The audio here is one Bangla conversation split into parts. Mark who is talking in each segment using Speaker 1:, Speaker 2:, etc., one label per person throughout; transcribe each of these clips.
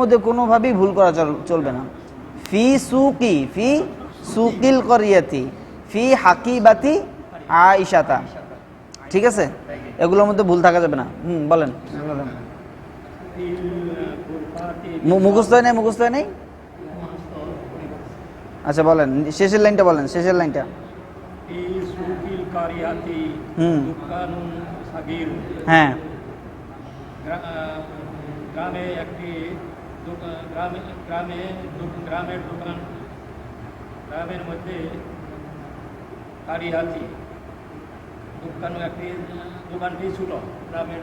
Speaker 1: মধ্যে কোনোভাবেই ভুল করা চলবে না। ফি সুকি, ফি সুকিল করিয়াতি, ফি হাকিবাতি আয়েশাতা, ঠিক আছে? এগুলোর মধ্যে ভুল থাকা যাবে না। বলেন, মুখস্থ হয় নাই? মুখস্থ হয় নাই? আচ্ছা বলেন, শেষের লাইনটা বলেন, শেষের লাইনটা। হ্যাঁ,
Speaker 2: গ্রামে একটি গ্রামের দোকান, গ্রামের মধ্যে কারিয়াতি দোকানটি ছোট, গ্রামের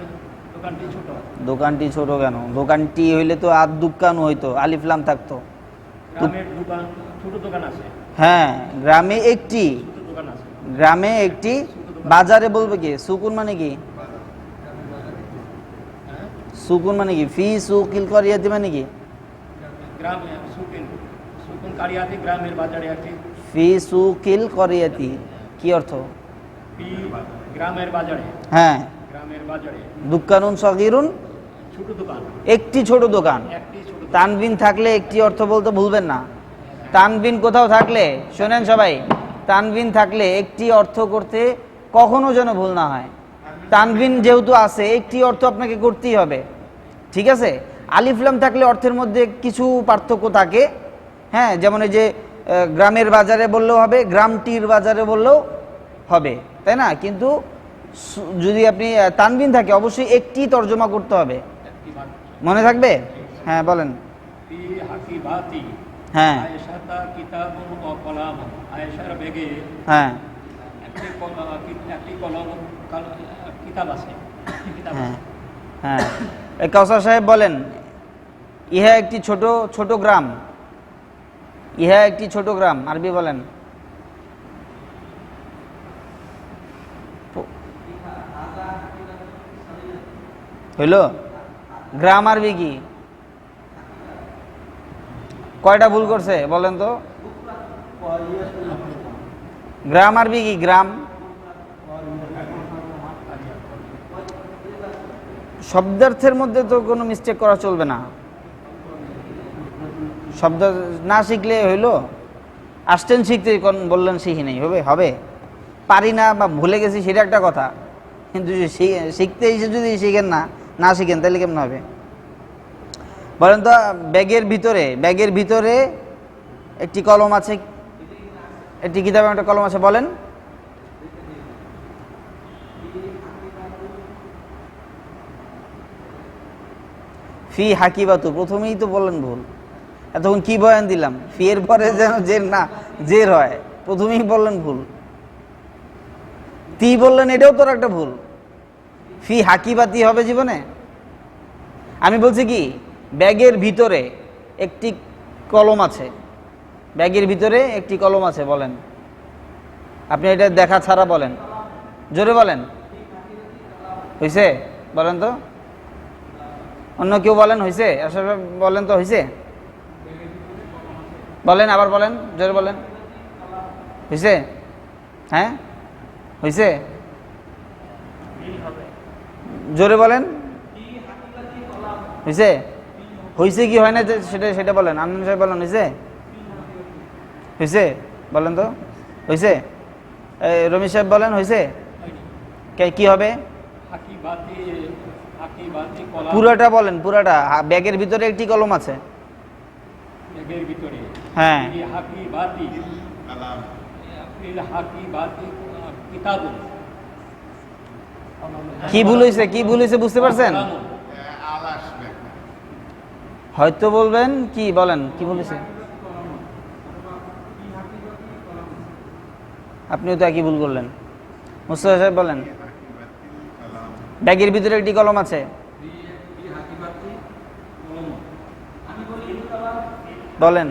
Speaker 2: দোকানটি ছোট।
Speaker 1: দোকানটি ছোট কেন? দোকানটি হইলে তো আর দোকান হইতো, আলিফ লাম থাকতো।
Speaker 2: গ্রামের দোকান, ছোট দোকান আছে।
Speaker 1: হ্যাঁ, গ্রামে একটি,
Speaker 2: দোকান আছে,
Speaker 1: গ্রামে একটি। বাজারে বলবে কি? সুকুন মানে কি? সুকুন মানে কি? ফি সুকিল করিয়াতি মানে কি?
Speaker 2: গ্রামে সুকুন কারিয়াতি, গ্রামের বাজারে একটি।
Speaker 1: ফি সুকিল করিয়াতি কি অর্থ?
Speaker 2: ফি গ্রামের বাজারে,
Speaker 1: হ্যাঁ,
Speaker 2: গ্রামের বাজারে।
Speaker 1: দুকানুন সগীরুন,
Speaker 2: ছোট দোকান,
Speaker 1: একটি ছোট দোকান।
Speaker 2: একটি ছোট দোকান।
Speaker 1: তানবিন থাকলে একটি অর্থ বলতে ভুলবেন না। তানবিন কোথাও থাকলে, শোনেন সবাই, তানবিন থাকলে একটি অর্থ করতে কখনো যেন ভুল না হয়। তানবিন যেহেতু আছে, একটি অর্থ আপনাকে করতেই হবে, ঠিক আছে? আলিফ লাম থাকলে অর্থের মধ্যে কিছু পার্থক্য থাকে, হ্যাঁ, যেমন এই যে গ্রামের বাজারে বললেও হবে, গ্রামটির বাজারে বললেও হবে, তাই না? কিন্তু যদি আপনি তানবিন থাকে, অবশ্যই একটি তর্জমা করতে হবে, মনে থাকবে? হ্যাঁ বলেন।
Speaker 2: ফি হাকিবাতি,
Speaker 1: হ্যাঁ,
Speaker 2: আয়েশাতা কিতাবুন ওয়া কলাম, আয়েশার ব্যাগে
Speaker 1: হ্যাঁ,
Speaker 2: একটি কলম, কিতাব আছে।
Speaker 1: হ্যাঁ, হ্যাঁ। এই কাউসার সাহেব বলেন, ইহা একটি ছোট ছোট গ্রাম। ইহা একটি ছোট গ্রাম, আরবি বলেন। হইল? গ্রাম আরবি কি? কয়টা ভুল করছে বলেন তো? গ্রাম আরবি কি? গ্রাম শব্দার্থের মধ্যে তো কোনো মিস্টেক করা চলবে না। শব্দ না শিখলে হইল? আসছেন শিখতে, বললেন শিখি নেই, হবে? হবে? পারি না বা ভুলে গেছি সেটা একটা কথা, কিন্তু শিখতে এসে যদি শিখেন না, না শিখেন, তাহলে কেমন হবে? বলেন তো, ব্যাগের ভিতরে একটি কলম আছে, একটি কিতাবে একটা কলম আছে, বলেন। ফি হাকিবাতু, প্রথমেই তো বললেন ভুল। এতক্ষণ কি বয়ান দিলাম? ফি এর পরে যেন জের না জের হয়, প্রথমেই বললেন ভুল। তি বললেন, এটাও তোর একটা ভুল। ফি হাকিবাতি হবে জীবনে? আমি বলছি কি, ব্যাগের ভিতরে একটি কলম আছে, ব্যাগের ভিতরে একটি কলম আছে, বলেন। আপনি এটা দেখা ছাড়া বলেন, জোরে বলেন। হয়েছে? বলেন তো। অন্য কেউ বলেন হয়েছে? আসলে বলেন তো, হয়েছে? বলেন, আবার বলেন, জোরে বলেন। হয়েছে? হ্যাঁ হয়েছে? জোরে বলেন। হয়েছে? হয়েছে কি হয় না সেটা সেটা বলেন। আনন্দ সাহেব বলেন, হয়েছে? হয়েছে? বলেন তো, হয়েছে? রমেশ সাহেব বলেন, হয়েছে? কি হবে? পুরাটা বলেন, পুরাটা। ব্যাগের ভিতরে একটি কলম আছে। হ্যাঁ, কি ভুল হয়েছে? কি ভুল হয়েছে বুঝতে পারছেন? হয়তো বলবেন কি, বলেন কি বলেছে? আপনিও তো একই ভুল করলেন। মুস্তাফা সাহেব বলেন, ব্যাগের ভিতরে একটি কলম আছে। বলেন,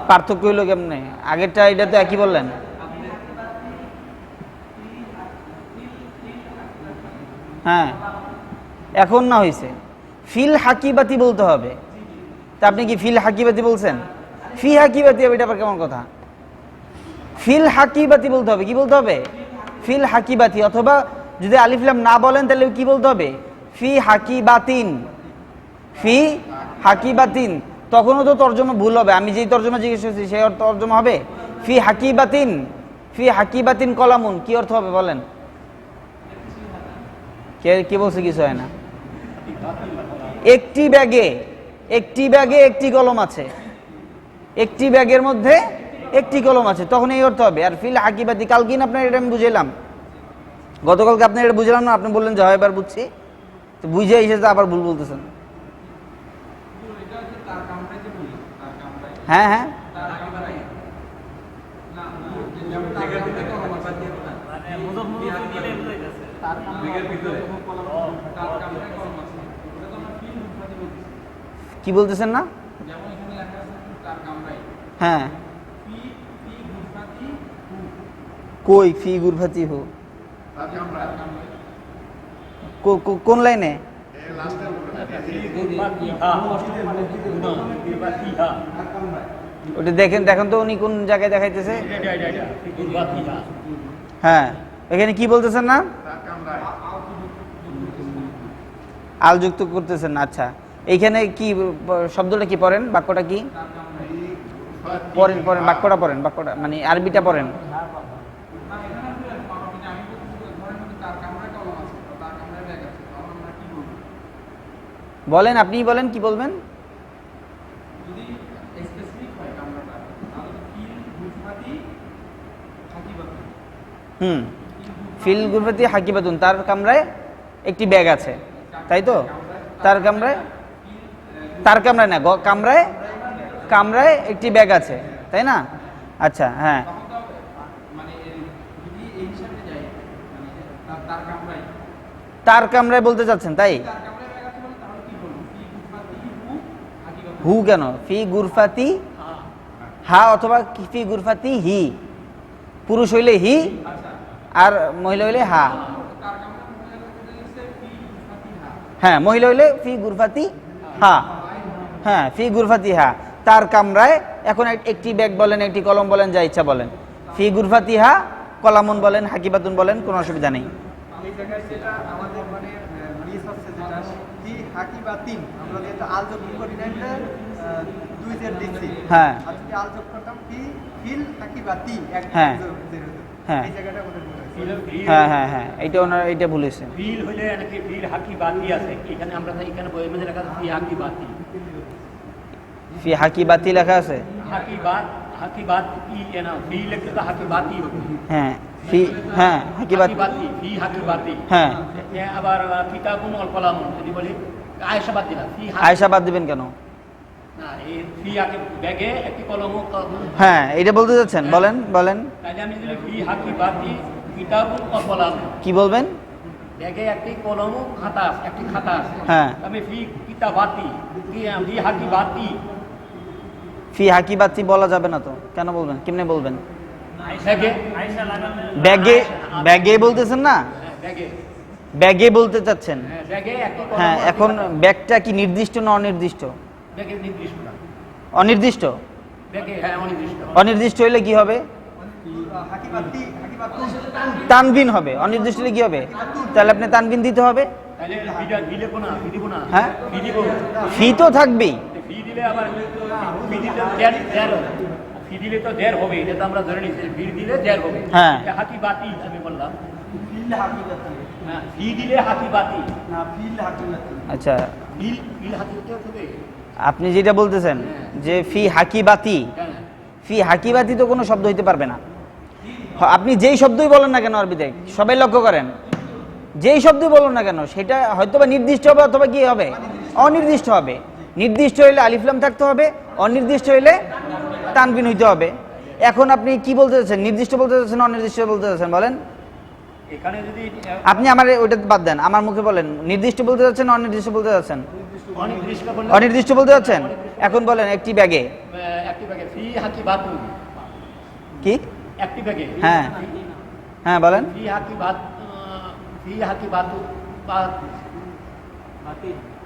Speaker 1: পার্থক্য হইল কেমনে? আগেরটা এটা তো একই বললেন। হ্যাঁ, এখন না হয়েছে, ফিল হাকিবাতি বলতে হবে। তা আপনি কি ফিল হাকিবাতি বলছেন? ফি হাকিবাতি হবে, এটা আবার কেমন কথা? ফিল হাকিবাতি বলতে হবে। কি বলতে হবে? ফিল হাকিবাতি। অথবা যদি আলিফ লাম না বলেন তাহলে কি বলতে হবে? ফি হাকিবাতিন, ফি হাকিবাতিন, তখনও তো তর্জমা ভুল হবে। আমি যেই তর্জমা জিজ্ঞেস করছি সেই তর্জমা হবে ফি হাকিবাতিন। ফি হাকিবাতিন কলামুন কি অর্থ হবে বলেন? কে বলছে কিছু হয় না? একটি ব্যাগে একটি কলম আছে, একটি ব্যাগের মধ্যে একটি কলম আছে, তখন এই অর্থ হবে। আর ফিল হাকিবাতি কালকে না আপনার এটা আমি বুঝাইলাম, গতকালকে আপনার এটা বুঝলাম না, আপনি বললেন যে হয় এবার বুঝছি, তো বুঝে এসেছে আবার ভুল বলতেছেন। হ্যাঁ হ্যাঁ কি বলতেছেন না? হ্যাঁ কই ফি গুরফাতি হু কোন লাইনে? ওটা দেখেন দেখেন তো উনি কোন জায়গায় দেখাইতেছে। হ্যাঁ এখানে কি বলতেছেন না? আল যুক্ত করতেছেন না। আচ্ছা এইখানে কি শব্দটা কি পড়েন, বাক্যটা কি পড়েন? পড়েন বাক্যটা পড়েন, বাক্যটা মানে আরবিটা পড়েন। বলেন, আপনিই বলেন কি বলবেন। ফিল গুরফাতি হাকিবাতুন, তার কামরায় একটি ব্যাগ আছে, তাই তো? তার কামরায় না, কামরায় একটি ব্যাগ আছে, তাই না? আচ্ছা হ্যাঁ তার কামরায় বলতে চাচ্ছেন, তাই? হু কেন? ফি গুরফাতি হা অথবা ফি গুরফাতি হি, পুরুষ হইলে হি আর মহিলা হইলে হা। হ্যাঁ মহিলা হইলে ফি গুরফাতি হা, হ্যাঁ ফি গুরফাতি হা, তার কামরায়। এখন একটি ব্যাগ বলেন, একটি কলম বলেন, যা ইচ্ছা বলেন। ফি গুরফাতি হা কলামুন বলেন, হাকিবাতুন বলেন, কোনো অসুবিধা নেই।
Speaker 3: এই জায়গায় যেটা আমাদের মানে মিস হচ্ছে, যেটা ফি হাকিবাতিন আমরা যেটা আল যোগ করি না, এটা দুই জের দিচ্ছি।
Speaker 1: হ্যাঁ
Speaker 3: আর যদি আল যোগ করতাম ফিল হাকিবাতি এক
Speaker 1: হ্যাঁ
Speaker 3: জের হতো।
Speaker 1: হ্যাঁ
Speaker 3: এই জায়গাটা আমাদের ভুল হয়েছে।
Speaker 1: হ্যাঁ হ্যাঁ হ্যাঁ এইটা ওনার এইটা ভুলেছে।
Speaker 2: ফিল হইলে নাকি ফিল হাকিবাতি আছে, এখানে আমরা এখানে বইয়ের মধ্যে লেখা আছে ফি হাকিবাতি।
Speaker 1: ফি হাকিবাতি লেখা আছে।
Speaker 2: হাকিবাত কি না, ফিল একটু তো হাকিবাতি হবে।
Speaker 1: হ্যাঁ ফি, হ্যাঁ হাকিবাতি,
Speaker 2: ফি হাকিবাতি।
Speaker 1: হ্যাঁ
Speaker 2: আবার কিতাবুন অল কলামুন যদি বলি আয়েশাবাদ দিলাম, ফি
Speaker 1: আয়েশাবাদ দিবেন কেন?
Speaker 2: না এই ফি হাকি ব্যাগে একটি কলম।
Speaker 1: হ্যাঁ এটা বলতে যাচ্ছেন, বলেন বলেন।
Speaker 2: তাহলে আমি যদি ফি হাকিবাতি কিতাবুন অল কলামুন
Speaker 1: কি বলবেন?
Speaker 2: ব্যাগে একটি কলম খাতা, একটি খাতা আছে।
Speaker 1: হ্যাঁ
Speaker 2: আমি ফি কিতাবাতি ফি হাকিবাতি।
Speaker 1: ফি হাকিবাতি বলা যাবে না তো, কেন বলবেন? কেমনে বলবেন?
Speaker 2: ব্যাগে
Speaker 1: ব্যাগে, ব্যাগে বলতেছেন না,
Speaker 2: ব্যাগে
Speaker 1: ব্যাগে বলতে চাচ্ছেন।
Speaker 2: ব্যাগে একটি
Speaker 1: হ্যাঁ এখন ব্যাগটা কি নির্দিষ্ট না অনির্দিষ্ট?
Speaker 2: ব্যাগে নির্দিষ্ট না,
Speaker 1: অনির্দিষ্ট।
Speaker 2: ব্যাগে হ্যাঁ অনির্দিষ্ট।
Speaker 1: অনির্দিষ্ট হইলে কি হবে?
Speaker 3: হাকিবাতি হাকিবাতুন
Speaker 1: তানবিন হবে। অনির্দিষ্ট হলে কি হবে? তাহলে আপনি তানবিন দিতে হবে।
Speaker 2: তাহলে দিব না, দিব না।
Speaker 1: হ্যাঁ
Speaker 2: ফি দিব,
Speaker 1: ফি তো থাকবেই।
Speaker 2: ফি দিলে আবার ফি দিলে দেড় ফি দিলে তো দেড় হবে, এটা তো আমরা ধরে নিচ্ছি ফি দিলে দেড় হবে।
Speaker 1: হ্যাঁ
Speaker 2: হাকিবাতি আমি বললাম,
Speaker 3: ফিল হাকিবাতি
Speaker 2: হ্যাঁ ফি দিলে হাকিবাতি।
Speaker 3: না ফিল হাকিবাতি।
Speaker 1: আচ্ছা
Speaker 2: ফিল হাকিবাতি হবে।
Speaker 1: আপনি যেটা বলতেছেন যে ফি হাকিবাতি,
Speaker 2: হ্যাঁ
Speaker 1: ফি হাকিবাতি তো কোনো শব্দ হইতে পারবে না। আপনি যেই শব্দই বলেন না কেন আরবিতে, সবাই লক্ষ্য করেন, যেই শব্দই বলুন না কেন সেটা হয়তো বা নির্দিষ্ট হবে অথবা কি হবে, অনির্দিষ্ট হবে। নির্দিষ্ট হইলে আলিফলাম থাকতে হবে, অনির্দিষ্ট হইলে তানবিন হইতে হবে। এখন আপনি কি বলতে চাচ্ছেন? নির্দিষ্ট বলতে চাচ্ছেন, অনির্দিষ্ট বলতে চাচ্ছেন? বলেন।
Speaker 2: এখানে যদি
Speaker 1: আপনি আমার ওইটা বাদ দেন, আমার মুখে বলেন নির্দিষ্ট বলতে চাচ্ছেন, অনির্দিষ্ট বলতে চাচ্ছেন?
Speaker 2: অনির্দিষ্ট বললে
Speaker 1: অনির্দিষ্ট বলতে চাচ্ছেন। এখন বলেন একটি ব্যাগে,
Speaker 2: একটি ব্যাগে ফি হাকিবাতু।
Speaker 1: কি
Speaker 2: একটি ব্যাগে
Speaker 1: হ্যাঁ হ্যাঁ বলেন।
Speaker 2: ফি হাকিবাতু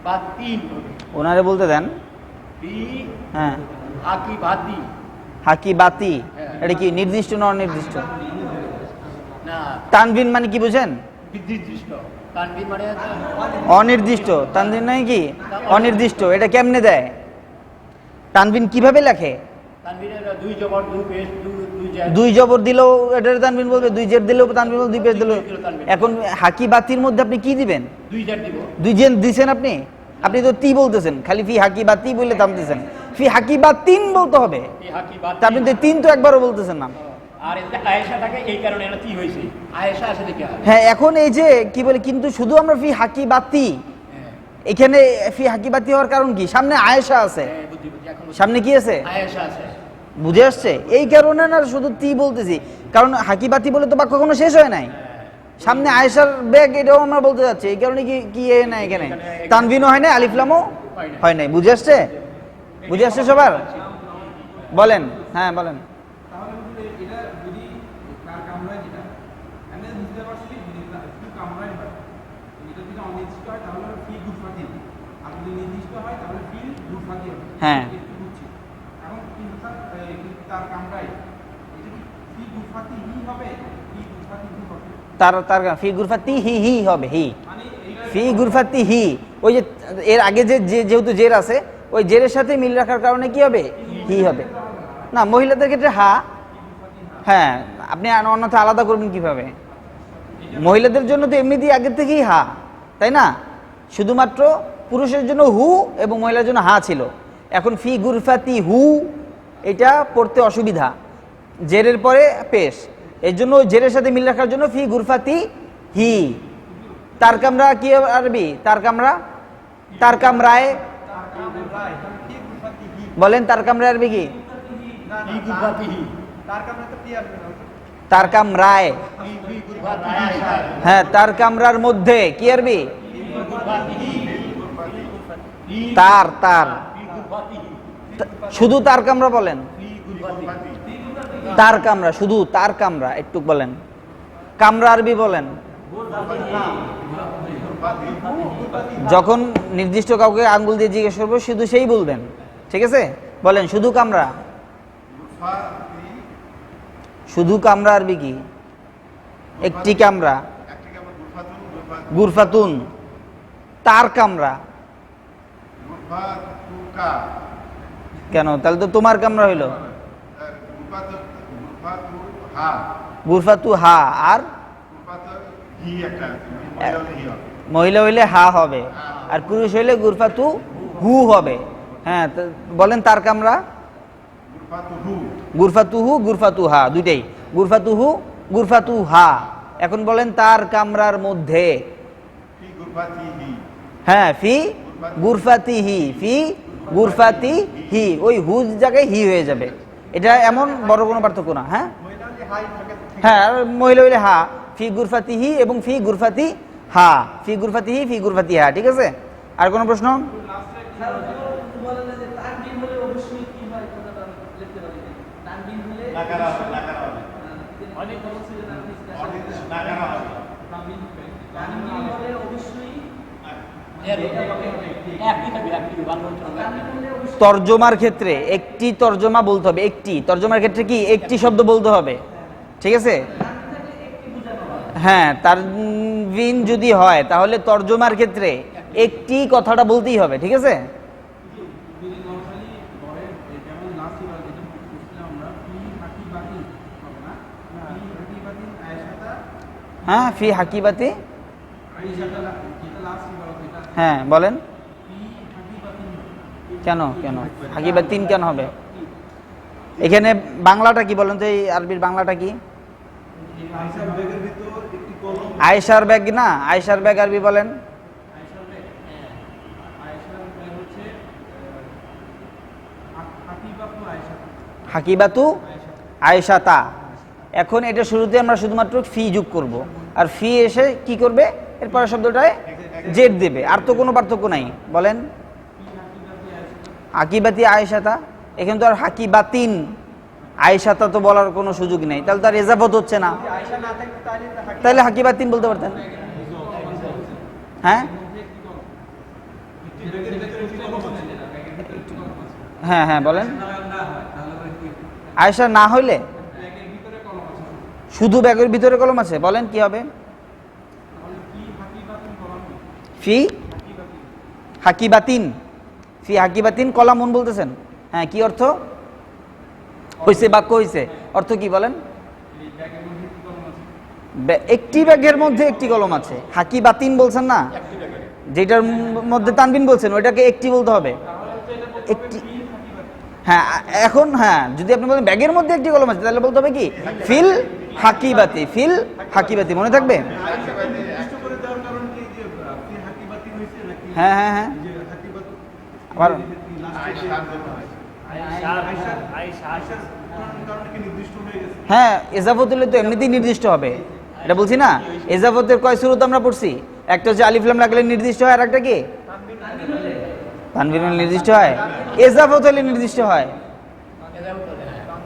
Speaker 2: বাতিন।
Speaker 1: ওনারে বলতে দেন।
Speaker 2: ফি
Speaker 1: হ্যাঁ
Speaker 2: হাকিবাতি।
Speaker 1: হাকিবাতি এটা কি নির্দিষ্ট না অনির্দিষ্ট?
Speaker 2: না
Speaker 1: তানবিন মানে কি বুঝেন?
Speaker 2: নির্দিষ্ট। তানবিন মানে
Speaker 1: অনির্দিষ্ট। তানবিন নাই কি অনির্দিষ্ট, এটা কেমনে দেয়? তানবিন কিভাবে লেখে?
Speaker 2: তানবিনের দুই জবর দুই পেশ দুই জের।
Speaker 1: দুই জবর দিলেও এটার তানবিন বলবে, দুই জের দিলেও তানবিন বলবে, দুই পেশ দিলেও। এখন হাকি বাতির মধ্যে আপনি কি দিবেন?
Speaker 2: দুই জের দিব।
Speaker 1: দুই জের দিছেন আপনি? আপনি তো তি বলতেছেন, খালি ফি হাকি বাতি বললে থামতেছেন। ফি হাকি বাতিন বলতে হবে।
Speaker 2: এই হাকি বাত।
Speaker 1: তা আপনি তো তিন তো একবারও বলতেছেন না।
Speaker 2: আর এতে আয়েশা থাকে, এই কারণে এটা কি হয়েছে, আয়েশা আসে দেখে হয়।
Speaker 1: হ্যাঁ, এখন এই যে কি বলে, কিন্তু শুধু আমরা ফি হাকি বাতি, এখানে ফি হাকি বাতি হওয়ার কারণ কি? সামনে আয়েশা আছে,
Speaker 2: বুদ্ধি বুদ্ধি এখন
Speaker 1: সামনে কি আছে?
Speaker 2: আয়েশা আছে।
Speaker 1: বুঝে আসছে? এই কারণে না শুধু তি বলতেছি, কারণ হাকি বাতি বলে তো বাক্য কোনো শেষ হয় নাই। সামনে আয়েশার ব্যাগ, এটাও আমরা বলতে যাচ্ছি। এই কারণে কি কি এ নাই এখানে? তানভিনও হয় নাই, আলিফলামও হয় নাই। বুঝে আসছে? বুঝে আসছে সবার? বলেন, হ্যাঁ বলেন।
Speaker 4: তাহলে বুঝলে এটা যদি কার কামরায় যেটা আমি বুঝতে পারছি যদি একটু কামরায় হয়, এটা যদি অনির্দিষ্ট হয় তাহলে ফি গুফাতি, আর যদি নির্দিষ্ট হয় তাহলে ফি গুফাতি হবে।
Speaker 1: হ্যাঁ।
Speaker 4: একটু বুঝছি এখন কিন্তু তার কামরায় এটা কি ফি গুফাতি হি হবে, ফি গুফাতি হি হবে,
Speaker 1: তার তার ফি গুরফাতি হি হি হবে, হি
Speaker 4: মানে এইটা
Speaker 1: ফি গুরফাতি হি। ওই যে এর আগে যেহেতু জের আছে, ওই জেরের সাথে মিল রাখার কারণে কি হবে? হি হবে না। মহিলাদের ক্ষেত্রে হা। হ্যাঁ, আপনি অন্যথা আলাদা করবেন কিভাবে? মহিলাদের জন্য তো এমনিতেই আগের থেকেই হা, তাই না? শুধুমাত্র পুরুষের জন্য হু এবং মহিলার জন্য হা ছিল। এখন ফি গুরফাতি হু, এটা পড়তে অসুবিধা, জেরের পরে পেশ। এর জন্য ওই জেরের সাথে মিল রাখার জন্য ফি গুরফাতি হি। তার কামরা কি আরবি? তার কামরা, তার কামরায় বলেন। তার কামরা আরবি কি?
Speaker 2: ফি গুফাতিহি।
Speaker 3: তার কারণে তো কি আসবে না?
Speaker 1: তার কামরায়।
Speaker 2: ফি গুফাতিহি।
Speaker 1: হ্যাঁ, তার কামরার মধ্যে কি আরবি? তার তার
Speaker 2: ফি গুফাতিহি।
Speaker 1: শুধু তার কামরা বলেন।
Speaker 2: ফি গুফাতিহি।
Speaker 1: তার কামরা, শুধু তার কামরা একটু বলেন। কামরা আরবি বলেন। যখন নির্দিষ্ট কাউকে আঙ্গুল দিয়ে জিজ্ঞেস করবো, শুধু সেই বলবেন, ঠিক আছে? বলেন শুধু কামরা। শুধু কামরা আরবি কি? একটি কামরা, গুরফাতুন। তার কামরা কেন? তাহলে তো তোমার কামরা হইল। গুরফাতু হা, আর মহিলা হইলে হা হবে, আর পুরুষ হইলে গুরফাতু হু হবে। হ্যাঁ, বলেন তার কামরা। গুরফাতু হু, গুরফাতু হা, দুইটাই। গুরফাতু হু, গুরফাতু হা। এখন বলেন তার কামরার মধ্যে। হ্যাঁ, ফি গুরফাতি হি, ফি গুরফাতি হি। ওই হু জায়গায় হি হয়ে যাবে, এটা এমন বড় কোনো পার্থক্য না। হ্যাঁ হ্যাঁ, আর মহিলা হইলে হা। ফি গুরফাতি হি এবং ফি গুরফাতি হা। ফি গুরফাতি হি, ফি গুরফাতি হা। ঠিক আছে? আর কোনো প্রশ্ন? তর্জমার ক্ষেত্রে একটি তর্জমা বলতে হবে। একটি তর্জমার ক্ষেত্রে কি একটি শব্দ বলতে হবে, ঠিক আছে? হ্যাঁ, তানবিন যদি হয় তাহলে তর্জমার ক্ষেত্রে একটি কথাটা বলতেই হবে, ঠিক আছে?
Speaker 4: যদি নরমালি বলেন যেমন লাস্ট এবার যেটা বুঝছিলাম আমরা ফি হাকি বাতি হবে না, ফি হাকি বাতি আয়েশাতা,
Speaker 1: হ্যাঁ, ফি হাকিবাতি।
Speaker 4: আয়েশাতা যেটা লাস্ট এবার যেটা
Speaker 1: হ্যাঁ বলেন।
Speaker 4: ফি হাকি বাতি
Speaker 1: কেন কেন হাকিবাতিন কেন হবে? এখানে বাংলাটা কি বলেন তো? এই আরবির বাংলাটা কি?
Speaker 4: আয়েশার ব্যাগের ভিতর একটি কলম,
Speaker 1: আয়েশার ব্যাগ না, আয়েশার ব্যাগ আরবি বলেন।
Speaker 4: আয়েশার ব্যাগ, আয়েশার ব্যাগ হচ্ছে হাকিবাতু আয়েশাতা,
Speaker 1: হাকিবাতু আয়েশাতা। এখন এটা শুরুতে আমরা শুধুমাত্র ফি যোগ করব, আর ফি এসে কি করবে? এরপরের শব্দটায় জেড দেবে, আর তো কোনো পার্থক্য নাই। বলেন হাকিবাতি আয়েশাতা। এখানে তো আর হাকিবাতিন আয়েশাতা তো বলার কোনো সুযোগ নেই, তাহলে তার এজাফত হচ্ছে না।
Speaker 3: আয়েশা না থাকলে
Speaker 1: তাহলে হাকিবাতিন বলতে পারতেন। হ্যাঁ হ্যাঁ হ্যাঁ বলেন। আয়েশা না হইলে শুধু ব্যাগের ভিতরে কলম আছে, বলেন কি হবে?
Speaker 4: তাহলে ফি হাকিবাতু
Speaker 1: ফি হাকিবাতিন, ফি হাকিবাতিন কলামুন বলতেছেন। হ্যাঁ, কি অর্থ হইছে? বাক্য হইছে, অর্থ কি বলেন? একটি ব্যাগের মধ্যে একটি কলম আছে। হাকিবাতিন বলছেন না, যেটার মধ্যে তানবিন বলছেন ওইটাকে একটি বলতে হবে, একটি। হ্যাঁ, এখন হ্যাঁ, যদি আপনি বলেন ব্যাগের মধ্যে একটি কলম আছে তাহলে বলতে হবে কি ফিল হাকিবাতি, ফিল হাকিবাতি, মনে থাকবে?
Speaker 3: নির্দিষ্ট করে দেওয়ার কারণ কি যে ফি হাকিবাতিন হইছে নাকি
Speaker 1: হ্যাঁ হ্যাঁ হ্যাঁ,
Speaker 3: যে হাকিবাত
Speaker 1: আবার
Speaker 3: কারণে কি নির্দিষ্ট হয়ে গেছে?
Speaker 1: হ্যাঁ, এজাফত হলে তো এমনিতেই নির্দিষ্ট হবে, এটা বলছি না। এজাফতের কয় সুরত আমরা পড়ছি? একটা হচ্ছে আলিফ লাম লাগলে নির্দিষ্ট হয়, আর একটা কি তানবিন হলে নির্দিষ্ট হয়, এজাফত হলে নির্দিষ্ট হয়।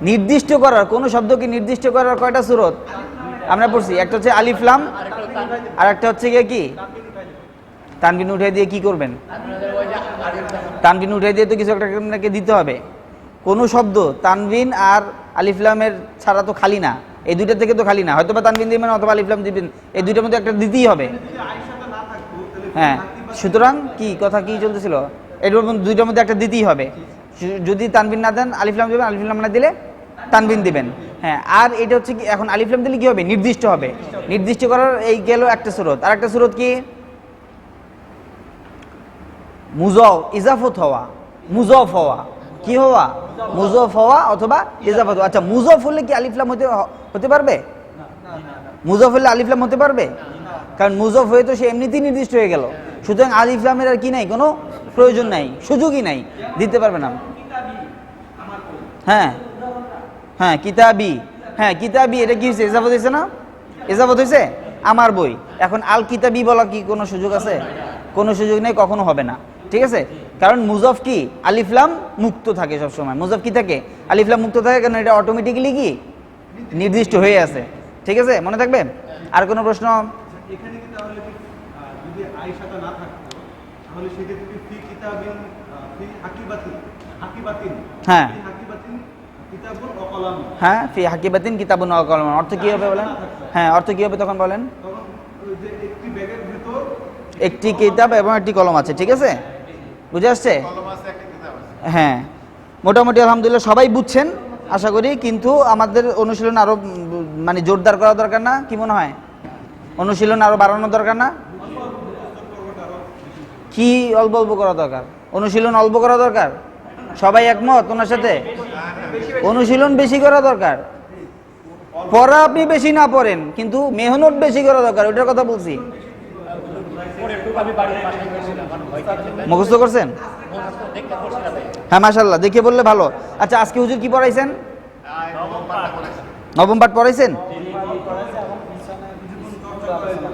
Speaker 1: নির্দিষ্ট করার, কোন শব্দকে নির্দিষ্ট করার কয়টা সুরত আমরা পড়ছি? একটা হচ্ছে আলিফ লাম, আর একটা হচ্ছে গিয়ে কি তানবিন উঠে দিয়ে কি করবেন? তানবিন উঠে দিয়ে তো কিছু একটা আপনাকে দিতে হবে। কোনো শব্দ তানবিন আর আলিফ লামের ছাড়া তো খালি না, এই দুইটা থেকে তো খালি না। হয়তো বা তানবিন দিবেন অথবা আলিফ লাম দিবেন, এই দুইটার মধ্যে একটা দিতেই হবে। হ্যাঁ, সুতরাং কি কথা কি চলতেছিল, এটার মধ্যে দুইটার মধ্যে একটা দিতেই হবে। যদি তানবিন না দেন আলিফ লাম দিবেন, আলিফ লাম না দিলে তানবিন দিবেন। হ্যাঁ, আর এটা হচ্ছে কি, এখন আলিফ লাম দিলে কি হবে? নির্দিষ্ট হবে। নির্দিষ্ট করার এই গেল একটা সুরত। আর একটা সুরত কি মুজফ, ইজাফত হওয়া, মুজফ হওয়া, কি হওয়া? মুজফ হওয়া অথবা ইজাফত হওয়া। আচ্ছা, মুজফ হলে কি আলিফ লাম হতে পারবে? মুজফ হলে আলিফ লাম হতে পারবে? কারণ মুজফ হয়ে তো সে এমনিতেই নির্দিষ্ট হয়ে গেল, সুতরাং আলিফ লামের আর কি নাই, কোনো প্রয়োজন নাই, সুযোগই নাই, দিতে পারবে না। হ্যাঁ হ্যাঁ, কিতাবি, হ্যাঁ কিতাবি, এটা কি হয়েছে? এজাফত হয়েছে না? এজাফত হয়েছে, আমার বই। এখন আল কিতাবি বলা কি কোনো সুযোগ আছে? কোনো সুযোগ নেই, কখনো হবে না। ঠিক আছে, কারণ মুজফ কি আলিফলাম মুক্ত থাকে সবসময়। মুজফ কি থাকে? আলিফলাম মুক্ত থাকে, কারণ এটা অটোমেটিক্যালি কি নির্দিষ্ট হয়ে আছে। ঠিক আছে, মনে থাকবে? আর কোনো প্রশ্ন?
Speaker 3: এখানে কি তাহলে কি যদি আয়েশাটা না থাকতো তাহলে সেক্ষেত্রে ফি কিতাবিন ফি হাকিবাতিন হাকিবাতিন
Speaker 1: হ্যাঁ
Speaker 3: ফি হাকিবাতিন কিতাবুন ওয়া কলাম,
Speaker 1: হ্যাঁ, ফি হাকিবাতিন কিতাবুন ওয়া কলাম, অর্থ কি হবে বলেন? হ্যাঁ, অর্থ কি হবে তখন বলেন?
Speaker 3: তখন ওই যে একটি ব্যাগের ভিতর
Speaker 1: একটি কিতাব এবং একটি কলম আছে। ঠিক আছে, বুঝে আসছে? হ্যাঁ, মোটামুটি আলহামদুলিল্লাহ সবাই বুঝছেন আশা করি। কিন্তু আমাদের অনুশীলন আরো মানে জোরদার করা দরকার না? কি মনে হয়? অনুশীলন আরো বাড়ানো দরকার না? কি অল্প অল্প করা দরকার? অনুশীলন অল্প করা দরকার? সবাই একমত ওনার সাথে? অনুশীলন বেশি করা দরকার। পড়া আপনি বেশি না পড়েন, কিন্তু মেহনত বেশি করা দরকার, ওইটার কথা বলছি। মুখস্থ করছেন? হ্যাঁ, মাশাআল্লাহ, দেখে বললে ভালো। আচ্ছা, আজকে হুজুর কি পড়াইছেন? নবম পাঠ পড়াইছেন?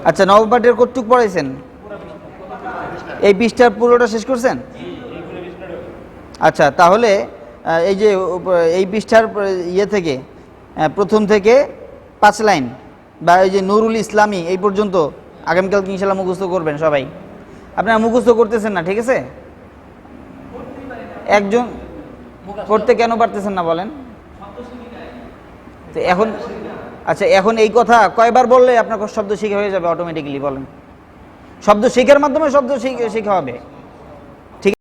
Speaker 1: আচ্ছা, নবম পাঠের কতটুক পড়াইছেন? এই পৃষ্ঠার পুরোটা শেষ করছেন? আচ্ছা, তাহলে এই যে এই পৃষ্ঠার ইয়ে থেকে প্রথম থেকে 5 লাইন বা এই যে নুরুল ইসলামী এই পর্যন্ত আগামীকাল ইনশাল্লাহ মুখস্থ করবেন সবাই। আপনারা মুখস্থ করতেছেন না, ঠিক আছে? একজন করতে কেন পারতেছেন না বলেন তো? এখন আচ্ছা, এখন এই কথা কয়বার বললে আপনার শব্দ শিখা হয়ে যাবে অটোমেটিক্যালি বলেন? শব্দ শেখার মাধ্যমে শব্দ শেখা হবে।